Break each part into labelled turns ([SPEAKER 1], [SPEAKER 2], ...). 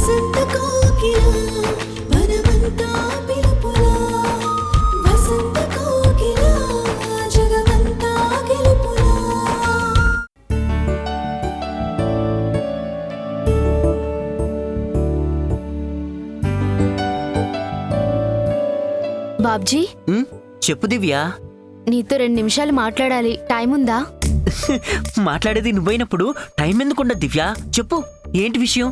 [SPEAKER 1] వసంత కోకిల వనమంతా పిలుపులా వసంత కోకిల జగమంతా గెలుపులా.
[SPEAKER 2] బాబ్జీ,
[SPEAKER 3] చెప్పు దివ్య.
[SPEAKER 2] నీతో 2 నిమిషాలు మాట్లాడాలి. టైం ఉందా?
[SPEAKER 3] మాట్లాడేది నువ్వైనప్పుడు టైం ఎందుకుండదు దివ్య? చెప్పు, ఏంటి విషయం?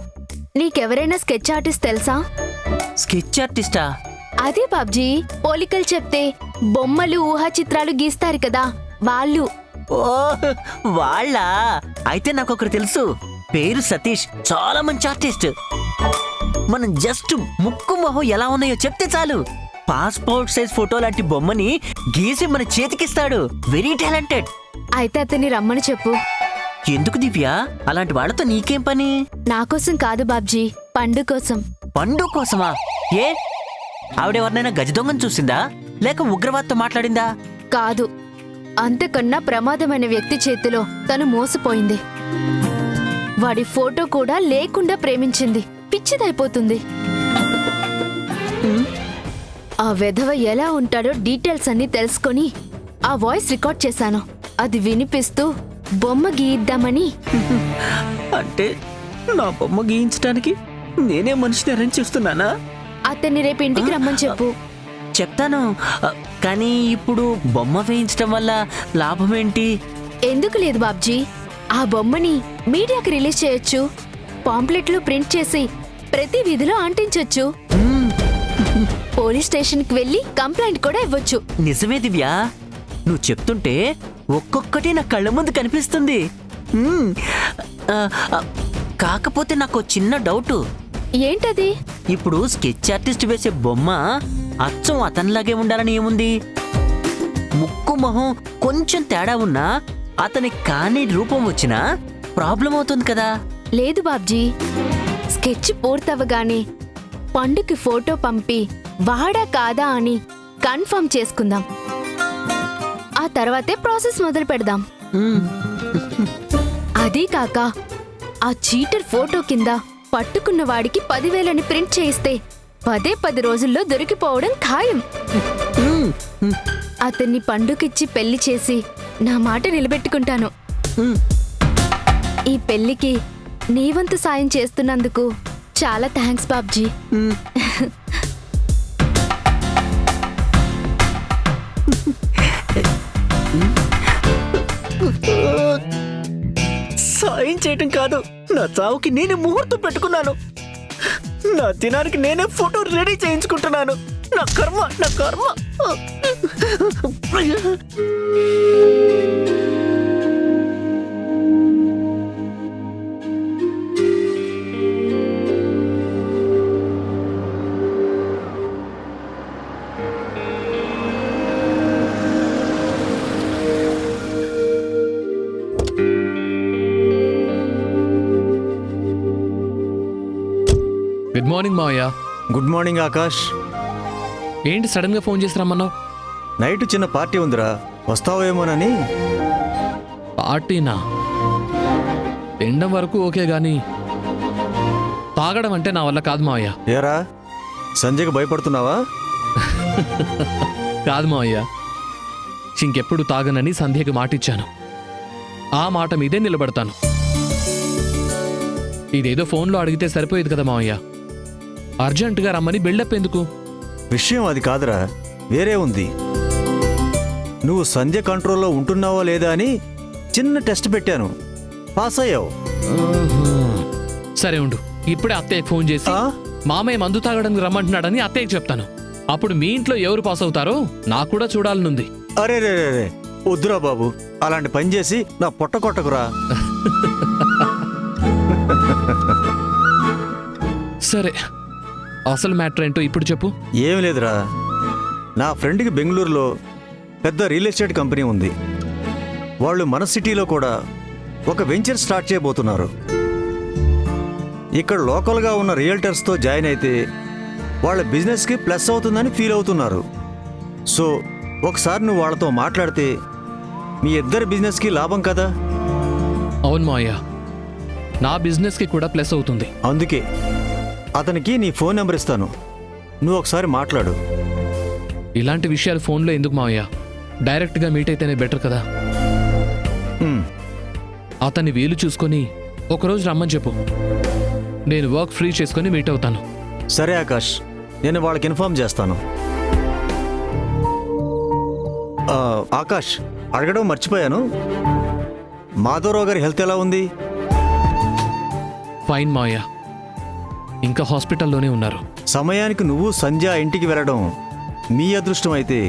[SPEAKER 2] నీకెవరైనా స్కెచ్ ఆర్టిస్ట్ తెలుసా?
[SPEAKER 3] స్కెచ్ ఆర్టిస్టా?
[SPEAKER 2] అదే బాబ్జీ, పోలికలు చెప్తే బొమ్మలు ఊహా చిత్రాలు గీస్తారు కదా, వాళ్ళు.
[SPEAKER 3] ఓ వాళ్ళ? అయితే నాకు ఒకరు తెలుసు, పేరు సతీష్. చాలా మంచి ఆర్టిస్ట్. మనం జస్ట్ ముక్కు మొహం ఎలా ఉన్నాయో చెప్తే చాలు, పాస్పోర్ట్ సైజ్ ఫోటో లాంటి బొమ్మని గీసి మన చేతికిస్తాడు. Very talented.
[SPEAKER 2] అయితే అతన్ని రమ్మని చెప్పు.
[SPEAKER 3] ఎందుకు దివ్య? అలాంటి వాళ్ళతో నీకేం పని?
[SPEAKER 2] నా కోసం కాదు బాబ్జీ, పండు కోసం.
[SPEAKER 3] పండు కోసమా? ఏ ఆవిడెవరినైనా గజ దొంగను చూసిందా, లేక ఉగ్రవాదితో మాట్లాడిందా?
[SPEAKER 2] కాదు, అంతకన్నా ప్రమాదమైన వ్యక్తి చేతిలో తను మోసపోయింది. వాడి ఫోటో కూడా లేకుండా ప్రేమించింది. పిచ్చిదైపోతుంది. ఆ వెధవ ఎలా ఉంటాడో డీటెయిల్స్ అన్ని తెలుసుకొని ఆ వాయిస్ రికార్డ్ చేశాను. అది వినిపిస్తూ బొమ్మ గీయిద్దామని.
[SPEAKER 3] అంటే నా బొమ్మ గీయించడానికి నేనే మనిషిని అరేంజ్ చేస్తున్నానా?
[SPEAKER 2] అతన్ని రేపు ఇంటికి రమ్మని చెప్పు.
[SPEAKER 3] చెప్తాను, కానీ ఇప్పుడు బొమ్మ వేయించడం వల్ల లాభం ఏంటి?
[SPEAKER 2] ఎందుకు లేదు బాబ్జీ, ఆ బొమ్మని మీడియాకి రిలీజ్ చేయొచ్చు. పాంప్లెట్లు ప్రింట్ చేసి ప్రతి వీధిలో అంటించొచ్చు. పోలీస్ స్టేషన్కి వెళ్లి కంప్లైంట్ కూడా ఇవ్వచ్చు.
[SPEAKER 3] నిజమే దివ్య, నువ్వు చెప్తుంటే ఒక్కొక్కటి నా కళ్ళ ముందు కనిపిస్తుంది. కాకపోతే నాకు చిన్న డౌటు.
[SPEAKER 2] ఏంటది?
[SPEAKER 3] ఇప్పుడు స్కెచ్ ఆర్టిస్ట్ వేసే బొమ్మ అచ్చం అతనిలాగే ఉండాలని ఏముంది? ముక్కు మొహం కొంచెం తేడా ఉన్నా అతని కాని రూపం వచ్చినా ప్రాబ్లం అవుతుంది కదా.
[SPEAKER 2] లేదు బాబ్జీ, స్కెచ్ పూర్తవగానే పండుకి ఫోటో పంపి వాడా కాదా అని కన్ఫర్మ్ చేసుకుందాం. ఆ తర్వాతే ప్రాసెస్ మొదలు పెడదాం. అదీ కాక ఆ చీటర్ ఫోటో కింద పట్టుకున్న వాడికి 10,000 ప్రింట్ చేయిస్తే 10 రోజుల్లో దొరికిపోవడం ఖాయం. అతన్ని పండుకిచ్చి పెళ్లి చేసి నా మాట నిలబెట్టుకుంటాను. ఈ పెళ్లికి నీ వంతు సాయం చేస్తున్నందుకు చాలా థ్యాంక్స్ బాబ్జీ.
[SPEAKER 3] సాయం చేయటం కాదు, నా చావుకి నేనే ముహూర్తం పెట్టుకున్నాను. నా దినానికి నేనే ఫోటో రెడీ చేయించుకుంటున్నాను. నా కర్మ, నా కర్మ.
[SPEAKER 4] గుడ్ మార్నింగ్ మావయ్య.
[SPEAKER 5] Good morning Akash.
[SPEAKER 4] ఏంటి సడన్ గా ఫోన్ చేసి రమ్మన్నావు?
[SPEAKER 5] నైట్ చిన్న పార్టీ ఉందిరా, వస్తావేమోనని.
[SPEAKER 4] పార్టీనా? తినడం వరకు ఓకే గాని తాగడం అంటే నా వల్ల కాదు మావయ్య.
[SPEAKER 5] ఏరా, సంజయ్కి భయపడుతున్నావా?
[SPEAKER 4] కాదు మావయ్య, ఇంకెప్పుడు తాగనని సంధ్యకి మాటిచ్చాను. ఆ మాట మీదే నిలబడతాను. ఇదేదో ఫోన్లో అడిగితే సరిపోయేది కదా మావయ్య. అర్జెంటుగా రమ్మని బిల్డప్ ఎందుకు?
[SPEAKER 5] విషయం అది కాదురా, వేరే ఉంది. నువ్వు సంధ్య కంట్రోల్లో ఉంటున్నావో లేదా అని చిన్న టెస్ట్ పెట్టాను, పాస్ అయ్యావు.
[SPEAKER 4] సరే ఉండు, ఇప్పుడే అత్తయ్యకి ఫోన్ చేసి మామయ్య మందు తాగడానికి రమ్మంటున్నాడని అత్తయ్యకి చెప్తాను. అప్పుడు మీ ఇంట్లో ఎవరు పాస్ అవుతారో నాకు కూడా చూడాలనుంది.
[SPEAKER 5] అరే రే రే, వద్దురా బాబు, అలాంటి పని చేసి నా పొట్ట కొట్టకురా.
[SPEAKER 4] సరే, అసలు మ్యాటర్ ఏంటో ఇప్పుడు చెప్పు.
[SPEAKER 5] ఏం లేదురా, నా ఫ్రెండ్కి బెంగళూరులో పెద్ద రియల్ ఎస్టేట్ కంపెనీ ఉంది. వాళ్ళు మన సిటీలో కూడా ఒక వెంచర్ స్టార్ట్ చేయబోతున్నారు. ఇక్కడ లోకల్గా ఉన్న రియల్టర్స్తో జాయిన్ అయితే వాళ్ళ బిజినెస్కి ప్లస్ అవుతుందని ఫీల్ అవుతున్నారు. సో ఒకసారి నువ్వు వాళ్ళతో మాట్లాడితే మీ ఇద్దరి బిజినెస్కి లాభం కదా.
[SPEAKER 4] అవును మావయ్య, నా బిజినెస్కి కూడా ప్లస్ అవుతుంది.
[SPEAKER 5] అందుకే అతనికి నీ ఫోన్ నెంబర్ ఇస్తాను, నువ్వు ఒకసారి మాట్లాడు.
[SPEAKER 4] ఇలాంటి విషయాలు ఫోన్లో ఎందుకు మావయ్య? డైరెక్ట్గా మీట్ అయితేనే బెటర్ కదా.
[SPEAKER 5] ఉమ్,
[SPEAKER 4] అతన్ని వీలు చూసుకొని ఒకరోజు రమ్మని చెప్పు. నేను వర్క్ ఫ్రీ చేసుకొని మీట్ అవుతాను.
[SPEAKER 5] సరే ఆకాష్, నేను వాళ్ళకి ఇన్ఫార్మ్ చేస్తాను. ఆకాష్, అడగడం మర్చిపోయాను, మాధవరావు గారి హెల్త్ ఎలా ఉంది?
[SPEAKER 4] ఫైన్ మావయ్య, ఇంకా హాస్పిటల్లోనే ఉన్నారు.
[SPEAKER 5] సమయానికి నువ్వు సంధ్య ఇంటికి వెళ్ళడం మీ అదృష్టం అయితే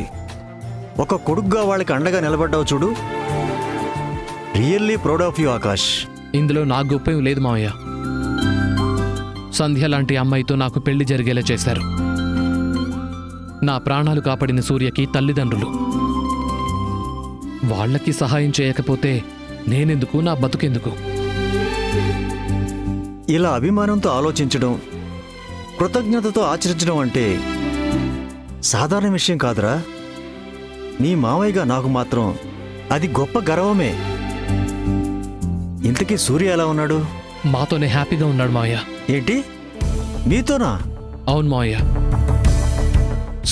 [SPEAKER 5] ఒక కొడుకుగా వాళ్ళకి అండగా నిలబడ్డావు చూడు. Really proud of you Akash.
[SPEAKER 4] ఇందులో నాకు గొప్ప ఏం లేదు మావయ్య. సంధ్య లాంటి అమ్మాయితో నాకు పెళ్లి జరిగేలా చేశారు. నా ప్రాణాలు కాపాడిన సూర్యకి తల్లిదండ్రులు. వాళ్ళకి సహాయం చేయకపోతే నేనెందుకు, నా బతుకెందుకు?
[SPEAKER 5] ఇలా అభిమానంతో ఆలోచించడం, కృతజ్ఞతతో ఆచరించడం అంటే సాధారణ విషయం కాదురా. నీ మావయ్యగా నాకు మాత్రం అది గొప్ప గర్వమే. ఇంతకీ సూర్య ఎలా ఉన్నాడు?
[SPEAKER 4] మాతోనే హ్యాపీగా ఉన్నాడు మావయ్య.
[SPEAKER 5] ఏంటి, మీతోనా?
[SPEAKER 4] అవును మావయ్య,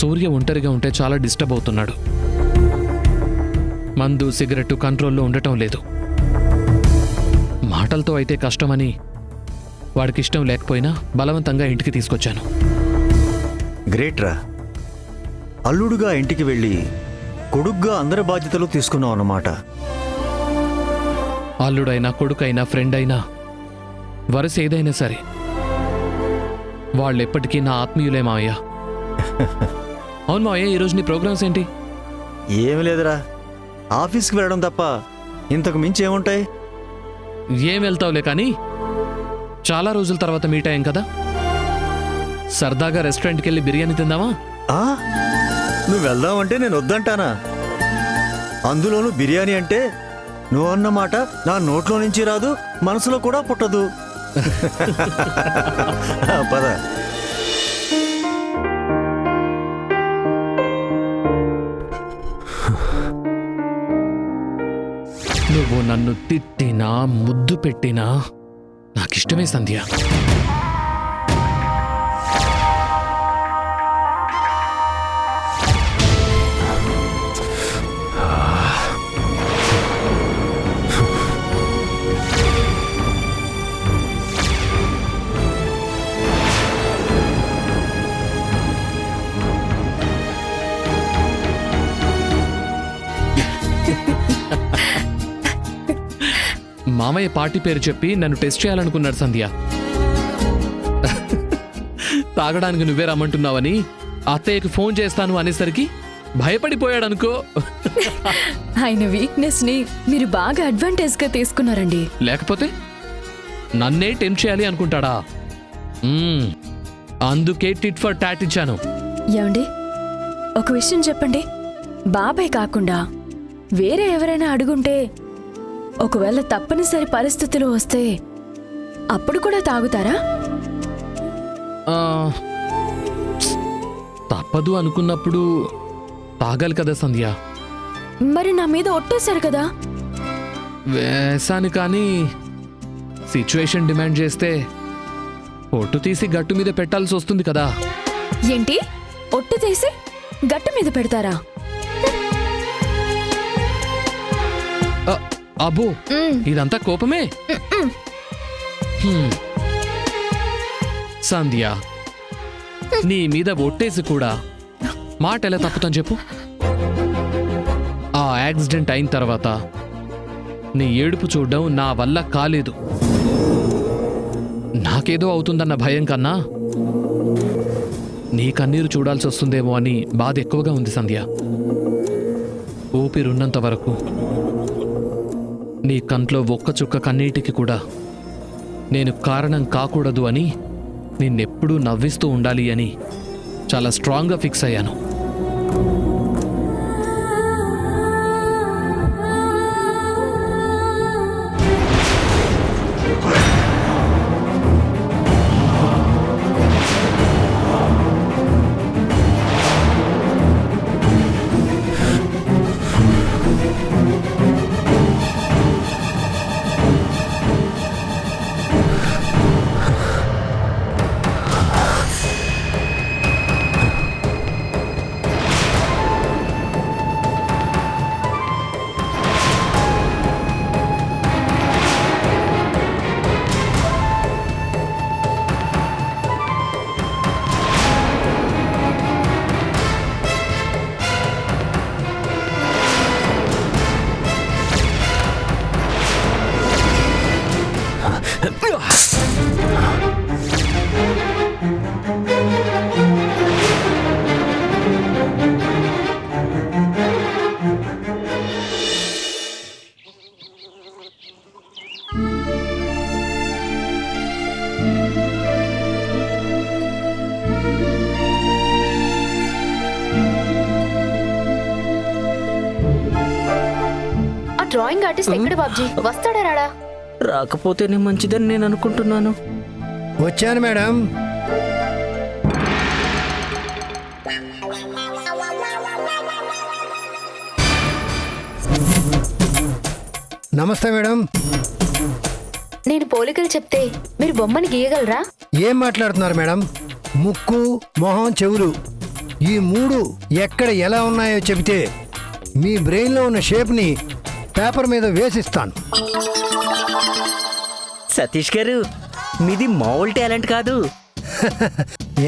[SPEAKER 4] సూర్య ఒంటరిగా ఉంటే చాలా డిస్టర్బ్ అవుతున్నాడు. మందు సిగరెట్టు కంట్రోల్లో ఉండటం లేదు. మాటలతో అయితే కష్టమని వాడికి ఇష్టం లేకపోయినా బలవంతంగా ఇంటికి తీసుకొచ్చాను.
[SPEAKER 5] గ్రేట్ రా. అల్లుడుగా ఇంటికి వెళ్ళి కొడుగ్గా అందరి బాధ్యతలు తీసుకున్నావు అన్నమాట.
[SPEAKER 4] అల్లుడైనా కొడుకైనా ఫ్రెండ్ అయినా వరుస ఏదైనా సరే వాళ్ళెప్పటికీ నా ఆత్మీయులే మావయ్య. అవును మావయ్య, ఈరోజు నీ ప్రోగ్రామ్స్ ఏంటి?
[SPEAKER 5] ఏమి లేదురా, ఆఫీస్కి వెళ్ళడం తప్ప ఇంతకు మించి ఏముంటాయి?
[SPEAKER 4] ఏం వెళ్తావులే కానీ చాలా రోజుల తర్వాత మీట్ అయ్యాం కదా, సరదాగా రెస్టారెంట్కి వెళ్ళి బిర్యానీ తిందామా?
[SPEAKER 5] ఆ? నువ్వు వెళ్దామంటే నేను వద్దంటానా? అందులోనూ బిర్యానీ అంటే నువ్వు అన్నమాట నా నోట్లో నుంచి రాదు, మనసులో కూడా పుట్టదు. పద.
[SPEAKER 4] నువ్వు నన్ను తిట్టినా ముద్దు పెట్టినా నాకిష్టమే సంధ్య. మామయ్య పార్టీ పేరు చెప్పి నన్ను టెస్ట్ చేయాలనుకున్నాడు సంధ్య. తాగడానికి నువ్వే రమ్మంటున్నావని అత్తయ్యకి ఫోన్ చేస్తాను అనేసరికి భయపడిపోయాడనుకో.
[SPEAKER 6] ఆయన వీక్నెస్ ని మీరు బాగా అడ్వాంటేజ్ గా తీసుకున్నారండి.
[SPEAKER 4] లేకపోతే నన్నే టెంప్ట్ చేయాలి అనుకుంటాడా? అందుకే టిట్ ఫర్ టాట్ ఇచ్చాను.
[SPEAKER 6] ఏమండి, ఒక విషయం చెప్పండి. బాబాయ్ కాకుండా వేరే ఎవరైనా అడుగుంటే, ఒకవేళ తప్పనిసరి పరిస్థితులు వస్తే అప్పుడు కూడా తాగుతారా?
[SPEAKER 4] ఆ, తప్పదు అనుకున్నప్పుడు తాగాలి కదా సంధ్య.
[SPEAKER 6] మరి నా మీద ఒట్టేశారు కదా.
[SPEAKER 4] వేసాను కానీ సిచ్యువేషన్ డిమాండ్ చేస్తే పొట్టు తీసి గట్టు మీద పెట్టాల్సి వస్తుంది కదా.
[SPEAKER 6] ఏంటి, ఒట్టు తీసి గట్టు మీద పెడతారా?
[SPEAKER 4] అబ్బో, ఇదంతా కోపమే. సంధ్య, నీ మీద ఒట్టేసి కూడా మాట ఎలా తప్పుతాను చెప్పు? ఆ యాక్సిడెంట్ అయిన తర్వాత నీ ఏడుపు చూడడం నా వల్ల కాలేదు. నాకేదో అవుతుందన్న భయం కన్నా నీ కన్నీరు చూడాల్సి వస్తుందేమో అని బాధ ఎక్కువగా ఉంది సంధ్య. ఊపిరున్నంత వరకు నీ కంట్లో ఒక్క చుక్క కన్నీటికి కూడా నేను కారణం కాకూడదు అని, నిన్నెప్పుడూ నవ్విస్తూ ఉండాలి అని చాలా స్ట్రాంగ్గా ఫిక్స్ అయ్యాను.
[SPEAKER 2] డ్రాయింగ్ ఆర్టిస్ట్ ఎక్కడ బాబ్జీ? వస్తాడా రాడా?
[SPEAKER 3] రాకపోతేనే మంచిదని నేను అనుకుంటున్నాను.
[SPEAKER 7] వచ్చాను మేడం. నమస్తే మేడం.
[SPEAKER 2] నేను పోలికలు చెప్తే మీరు బొమ్మని గీయగలరా?
[SPEAKER 7] ఏం మాట్లాడుతున్నారు మేడం? ముక్కు, మొహం, చెవులు ఈ మూడు ఎక్కడ ఎలా ఉన్నాయో చెబితే మీ బ్రెయిన్లో ఉన్న షేప్ని పేపర్ మీద వేసిస్తాను.
[SPEAKER 3] సతీష్ గారు, మీది మామూలు టాలెంట్ కాదు.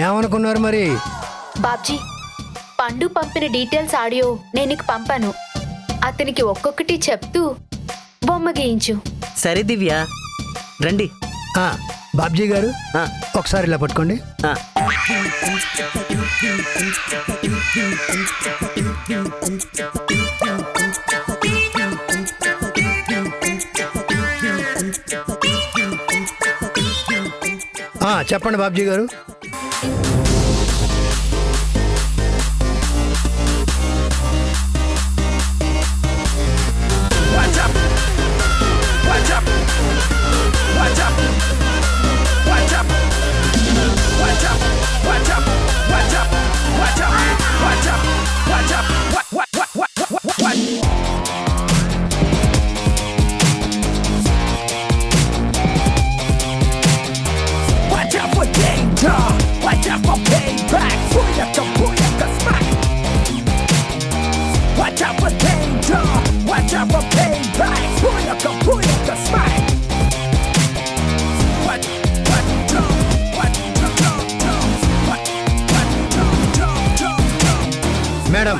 [SPEAKER 7] ఏమనుకున్నారు మరి?
[SPEAKER 2] బాబ్జీ, పండు పంపిన డీటెయిల్స్ ఆడియో నేను నీకు పంపాను. అతనికి ఒక్కొక్కటి చెప్తూ బొమ్మ గీయించు.
[SPEAKER 3] సరే దివ్య, రండి.
[SPEAKER 7] ఆ, బాబ్జీ గారు
[SPEAKER 3] ఆ,
[SPEAKER 7] ఒకసారి ఇలా పట్టుకోండి.
[SPEAKER 3] ఆ.
[SPEAKER 7] చెప్పండి బాబ్జీ గారు. మేడం,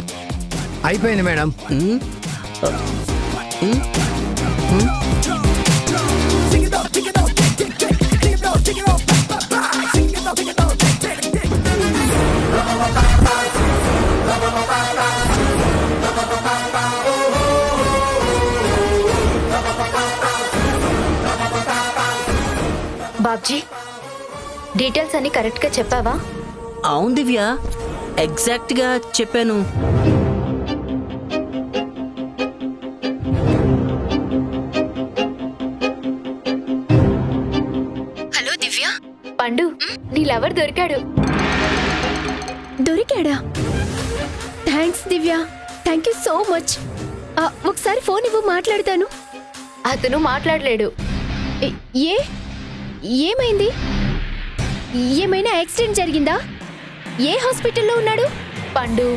[SPEAKER 7] అయిపోయింది మేడం.
[SPEAKER 2] బాబ్జీ, డీటెయిల్స్ అన్ని కరెక్ట్ గా చెప్పావా?
[SPEAKER 3] అవును దివ్య, ఎగ్జాక్ట్ గా చెప్పాను.
[SPEAKER 6] హలో దివ్య.
[SPEAKER 2] పండు, నీ లవర్ దొరికాడు.
[SPEAKER 6] దొరికాడా? Thanks Divya, thank you so much. ఒకసారి ఫోన్ ఇవ్వు, మాట్లాడతాను.
[SPEAKER 2] అతను మాట్లాడలేడు.
[SPEAKER 6] ఏ ఏమైంది? ఏమైనా యాక్సిడెంట్ జరిగిందా? ఏ హాస్పిటల్లో ఉన్నాడు?
[SPEAKER 2] పండు,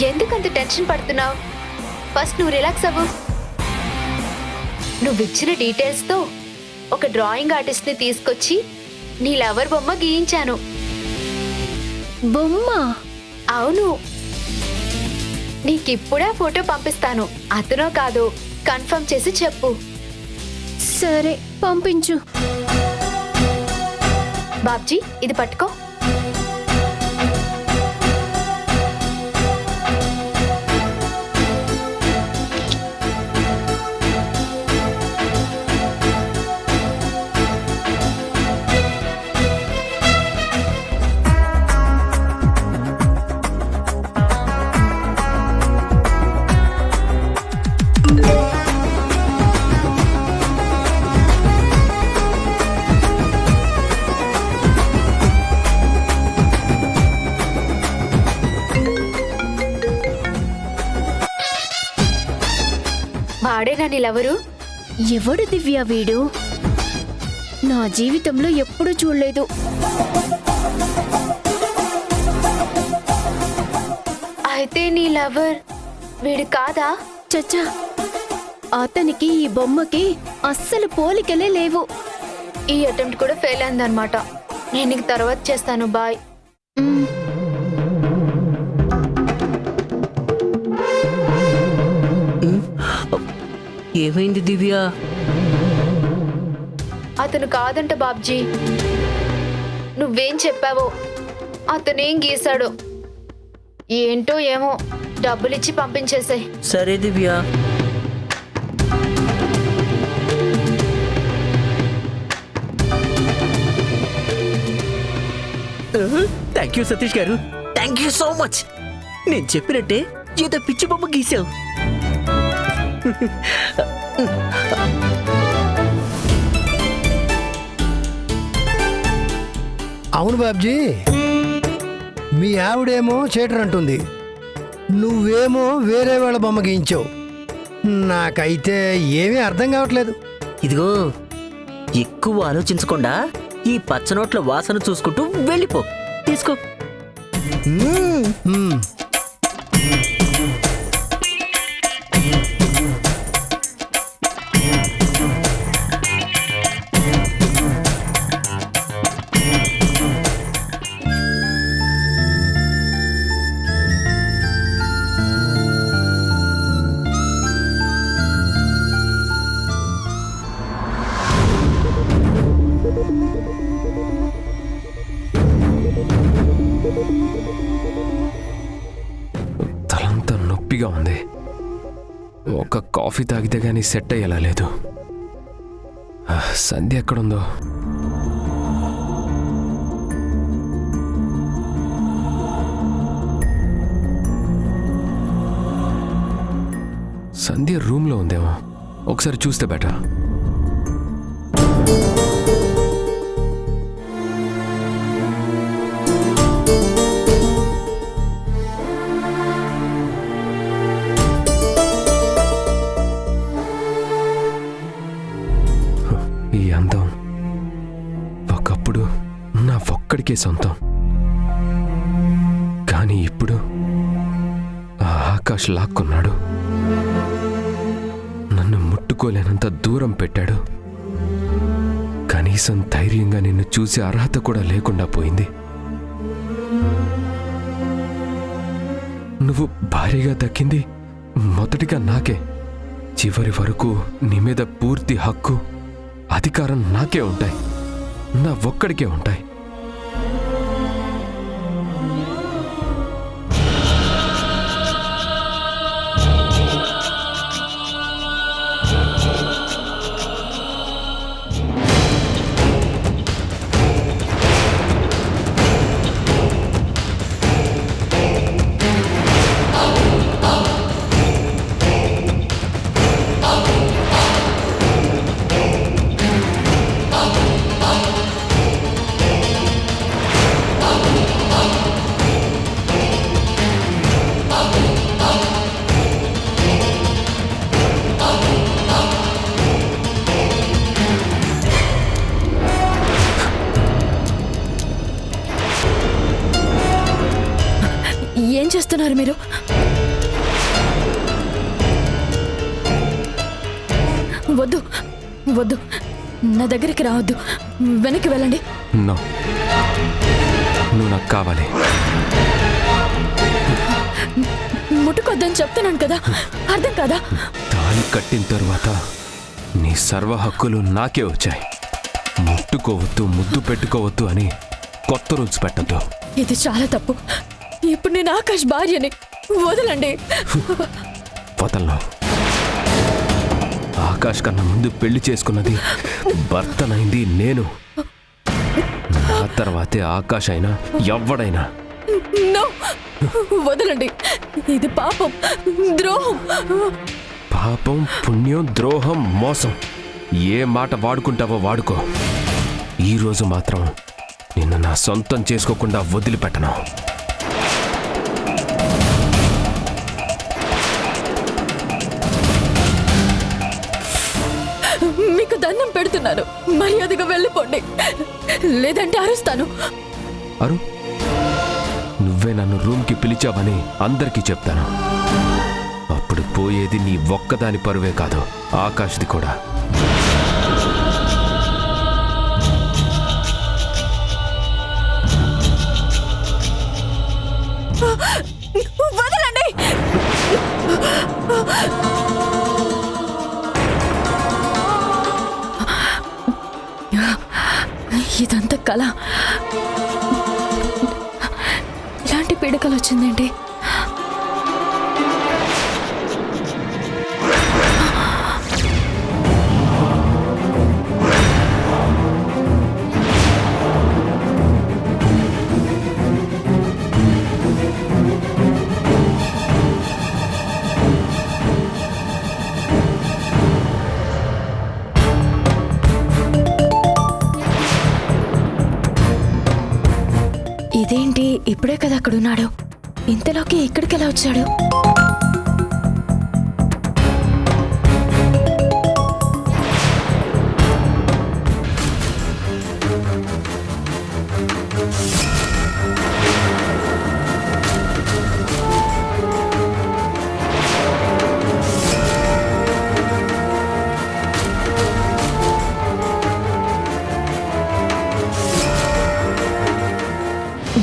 [SPEAKER 2] ఎందుకంత టెన్షన్ పడుతున్నావు? ఫస్ట్ నువ్వు రిలాక్స్ అవ్వు. నువ్విచ్చిన డీటెయిల్స్తో ఒక డ్రాయింగ్ ఆర్టిస్ట్ని తీసుకొచ్చి నీ లవర్ బొమ్మ గీయించాను.
[SPEAKER 6] బొమ్మ?
[SPEAKER 2] అవును, నీకిప్పుడే ఫోటో పంపిస్తాను. అతనో కాదో కన్ఫర్మ్ చేసి చెప్పు.
[SPEAKER 6] సరే, పంపించు.
[SPEAKER 2] బాబ్జీ, ఇది పట్టుకో. వాడేనా నీ లవరు?
[SPEAKER 6] ఎవడు దివ్య వీడు? నా జీవితంలో ఎప్పుడూ చూడలేదు.
[SPEAKER 2] అయితే నీ లవర్ వీడు కాదా?
[SPEAKER 6] చచ్చా, అతనికి ఈ బొమ్మకి అస్సలు పోలికలే లేవు.
[SPEAKER 2] ఈ అటెంప్ట్ కూడా ఫెయిల్ అయిందనమాట. నేను నీకు తర్వాత చేస్తాను. బాయ్.
[SPEAKER 3] ఏమైంది దివ్య?
[SPEAKER 2] అతను కాదంట బాబ్జీ. నువ్వేం చెప్పావో అతనేం గీశాడో ఏంటో ఏమో. డబ్బులిచ్చి పంపించేసాయి.
[SPEAKER 3] సరే దివ్య. థ్యాంక్ యూ సతీష్ గారు, థ్యాంక్ యూ సో మచ్. నేను చెప్పినట్టే ఏదో పిచ్చి బొమ్మ గీసావు.
[SPEAKER 7] అవును బాబ్జీ, మీ ఆవిడేమో చేటర్ అంటుంది, నువ్వేమో వేరే వాళ్ళ బొమ్మ గీయించావు. నాకైతే ఏమీ అర్థం కావట్లేదు.
[SPEAKER 3] ఇదిగో ఎక్కువ ఆలోచించకుండా ఈ పచ్చనోట్ల వాసన చూసుకుంటూ వెళ్ళిపో. తీసుకో.
[SPEAKER 7] మ్మ్.
[SPEAKER 8] తలంతా నొప్పిగా ఉంది. ఒక కాఫీ తాగితే గానీ సెట్ అయ్యేలా లేదు. సంధ్య ఎక్కడుందో? సంధ్య రూమ్లో ఉందేమో, ఒకసారి చూస్తే బెటర్. ఈ అందం ఒకప్పుడు నా ఒక్కడికే సొంతం, కానీ ఇప్పుడు ఆ ఆకాష్ లాక్కున్నాడు, నన్ను ముట్టుకోలేనంత దూరం పెట్టాడు. కనీసం ధైర్యంగా నిన్ను చూసే అర్హత కూడా లేకుండా పోయింది. నువ్వు భారీగా దక్కింది మొదటిగా నాకే. చివరి వరకు నీ మీద పూర్తి హక్కు, అధికారం నాకే ఉంటాయి, నా ఒక్కడికే ఉంటాయి.
[SPEAKER 2] ఏం చేస్తున్నారు మీరు? వద్దు వద్దు, నా దగ్గరికి రావద్దు, వెనక్కి వెళ్ళండి.
[SPEAKER 8] నో, నువ్వు నాకు కావాలి.
[SPEAKER 2] ముట్టుకొద్దని చెప్తున్నాను కదా, అర్థం కదా?
[SPEAKER 8] తాళి కట్టిన తరువాత నీ సర్వ హక్కులు నాకే వచ్చాయి. ముట్టుకోవద్దు, ముద్దు పెట్టుకోవద్దు అని కొత్త రూల్స్ పెట్టద్దు.
[SPEAKER 2] ఇది చాలా తప్పు. ఇప్పుడు నేను ఆకాష్ భార్యని, వదలండి.
[SPEAKER 8] వదలను. ఆకాష్ కన్నా ముందు పెళ్లి చేసుకున్నది, భర్తనైంది నేను. నా తర్వాతే ఆకాష్ అయినా ఎవడైనా.
[SPEAKER 2] నో, వదలండి. ఇది పాపం, ద్రోహం.
[SPEAKER 8] పాపం, పుణ్యం, ద్రోహం, మోసం, ఏ మాట వాడుకుంటావో వాడుకో. ఈరోజు మాత్రం నిన్ను నా సొంతం చేసుకోకుండా వదిలిపెట్టను.
[SPEAKER 2] మీకు దండం పెడుతున్నాను, మర్యాదగా వెళ్ళిపోండి, లేదంటే అరుస్తాను.
[SPEAKER 8] అరు, నువ్వే నన్ను రూమ్కి పిలిచావని అందరికీ చెప్తాను. అప్పుడు పోయేది నీ ఒక్కదాని పరువే కాదు, ఆకాష్ది కూడా.
[SPEAKER 2] వదలండి. ఇదంతా కళ. ఇలాంటి పీడకలు వచ్చిందేంటి? ఇదేంటి ఇప్పుడే కదా అక్కడున్నాడు, ఇంతలోకి ఇక్కడికెలా వచ్చాడు?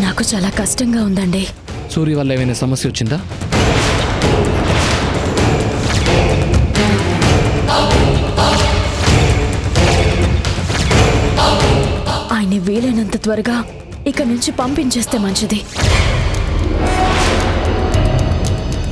[SPEAKER 2] నాకు చాలా కష్టంగా ఉందండి.
[SPEAKER 4] సూర్య వల్ల ఏమైనా సమస్య వచ్చిందా?
[SPEAKER 2] ఆయన్ని వీలైనంత త్వరగా ఇక్కడి నుంచి పంపించేస్తే మంచిది.